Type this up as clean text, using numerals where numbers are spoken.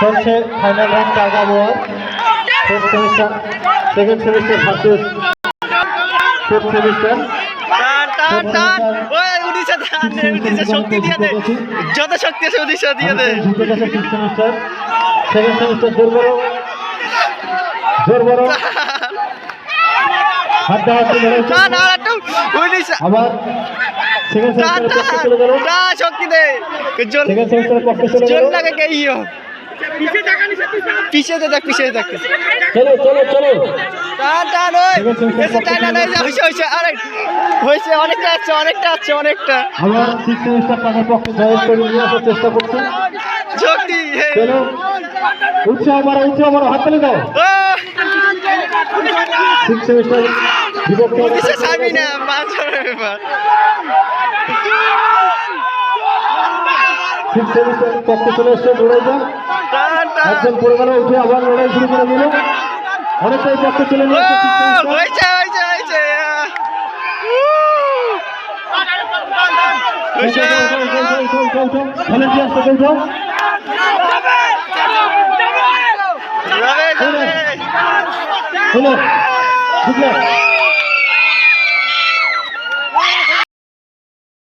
চলছে final round tug of war fourth semester second semester versus fourth semester শক্তি দিয়ে দে, যত শক্তি আছে উড়িষ্যা দিয়ে দে। জিতে গেছে ফিফথ সেমিস্টার সেকেন্ড সেমিস্টার জোর বড় হাড্ডাহাড্ডি লড়াই আবার সেকেন্ড সেমিস্টারের পক্ষে চলে গেল শক্তি দে, সেকেন্ড সেমিস্টারের পক্ষে চলে গেল জোর লাগে কেইও পিছে দে, দেখ পিছে দেখ, চলো চলো চলো টান টান ওই এসে টান না যা হইছে হইছে, আরে হইছে, অনেকটা আছে অনেকটা আছে অনেকটা। আবার সিক্স সেমিস্টার তাদের পক্ষে জয় করে নিয়ে আসার চেষ্টা করছে। শক্তি চলো উৎসাহ মারো হাততালি দাও। সিক্স সেমিস্টার বিপক্ষে উড়িষ্যা ছাড়বি না, মাছ ধরার ব্যাপার। সিক্স সেমিস্টার পক্ষে চলে এসছে লড়াইটা, টান টান একজন পড়ে গেল, উঠে আবার লড়াই শুরু করে দিল, অনেকটাই পক্ষে চলে নিয়ে আসছে সিক্স সেমিস্টার। হইছে হইছে হইছে হইছে ভলেন্টিয়ার্স থেকে উঠো। যাবে যাবে হলো বুঝলে